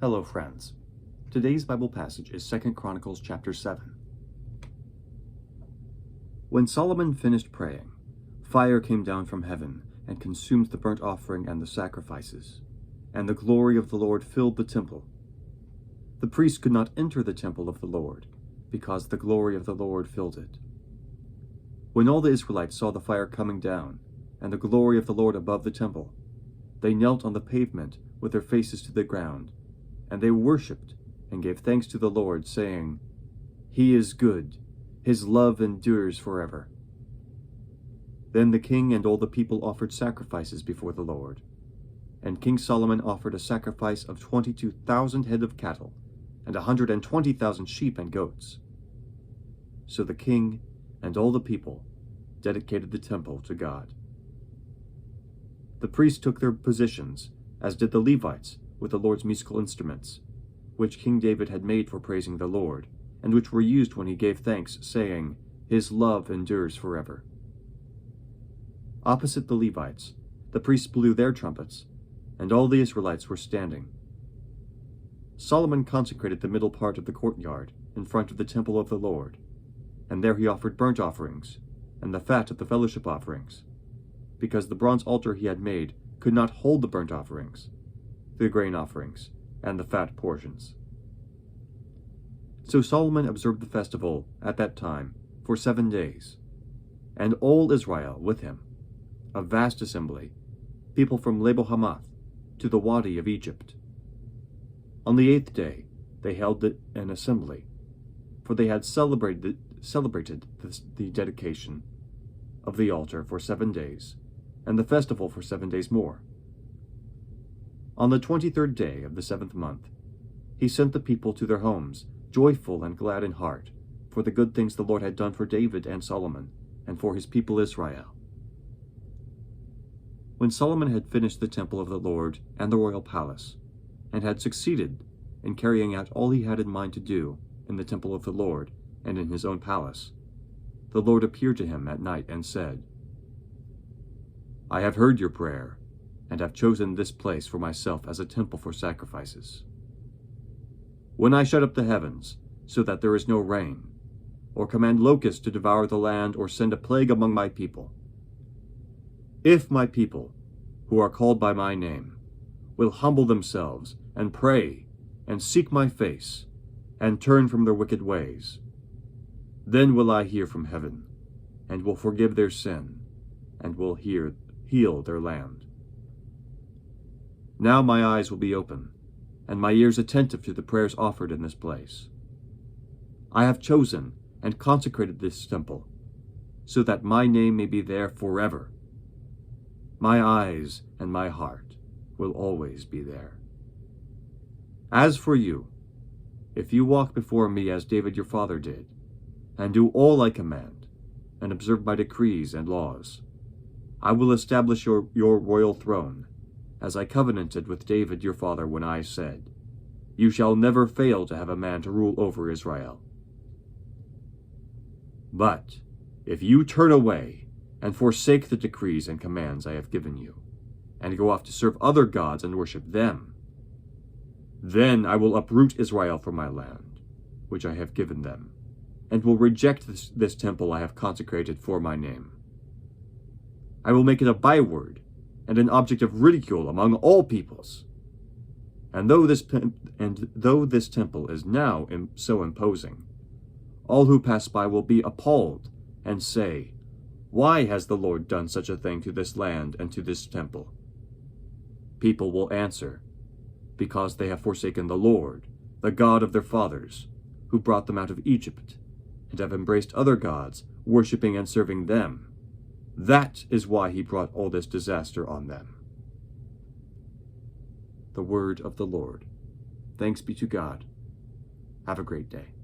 Hello friends. Today's Bible passage is 2 Chronicles chapter 7. When Solomon finished praying, fire came down from heaven and consumed the burnt offering and the sacrifices, and the glory of the Lord filled the temple. The priests could not enter the temple of the Lord, because the glory of the Lord filled it. When all the Israelites saw the fire coming down, and the glory of the Lord above the temple, they knelt on the pavement with their faces to the ground, and they worshipped and gave thanks to the Lord, saying, "He is good, his love endures forever." Then the king and all the people offered sacrifices before the Lord, and King Solomon offered a sacrifice of 22,000 head of cattle and 120,000 sheep and goats. So the king and all the people dedicated the temple to God. The priests took their positions, as did the Levites, with the Lord's musical instruments, which King David had made for praising the Lord, and which were used when he gave thanks, saying, "His love endures forever." Opposite the Levites, the priests blew their trumpets, and all the Israelites were standing. Solomon consecrated the middle part of the courtyard in front of the temple of the Lord, and there he offered burnt offerings, and the fat of the fellowship offerings, because the bronze altar he had made could not hold the burnt offerings, the grain offerings, and the fat portions. So Solomon observed the festival at that time for 7 days, and all Israel with him, a vast assembly, people from Lebo-Hamath to the Wadi of Egypt. On the 8th day they held an assembly, for they had celebrated the dedication of the altar for 7 days, and the festival for 7 days more. On the 23rd day of the 7th month, he sent the people to their homes, joyful and glad in heart, for the good things the Lord had done for David and Solomon, and for his people Israel. When Solomon had finished the temple of the Lord and the royal palace, and had succeeded in carrying out all he had in mind to do in the temple of the Lord and in his own palace, the Lord appeared to him at night and said, "I have heard your prayer, and have chosen this place for myself as a temple for sacrifices. When I shut up the heavens, so that there is no rain, or command locusts to devour the land, or send a plague among my people, if my people, who are called by my name, will humble themselves, and pray, and seek my face, and turn from their wicked ways, then will I hear from heaven, and will forgive their sin, and will heal their land. Now my eyes will be open, and my ears attentive to the prayers offered in this place. I have chosen and consecrated this temple, so that my name may be there forever. My eyes and my heart will always be there. As for you, if you walk before me as David your father did, and do all I command, and observe my decrees and laws, I will establish your royal throne, as I covenanted with David your father when I said, 'You shall never fail to have a man to rule over Israel.' But if you turn away and forsake the decrees and commands I have given you, and go off to serve other gods and worship them, then I will uproot Israel from my land, which I have given them, and will reject this temple I have consecrated for my name. I will make it a byword and an object of ridicule among all peoples. And though this temple is now so imposing, all who pass by will be appalled and say, 'Why has the Lord done such a thing to this land and to this temple?' People will answer, 'Because they have forsaken the Lord, the God of their fathers, who brought them out of Egypt, and have embraced other gods, worshipping and serving them. That is why he brought all this disaster on them.'" The word of the Lord. Thanks be to God. Have a great day.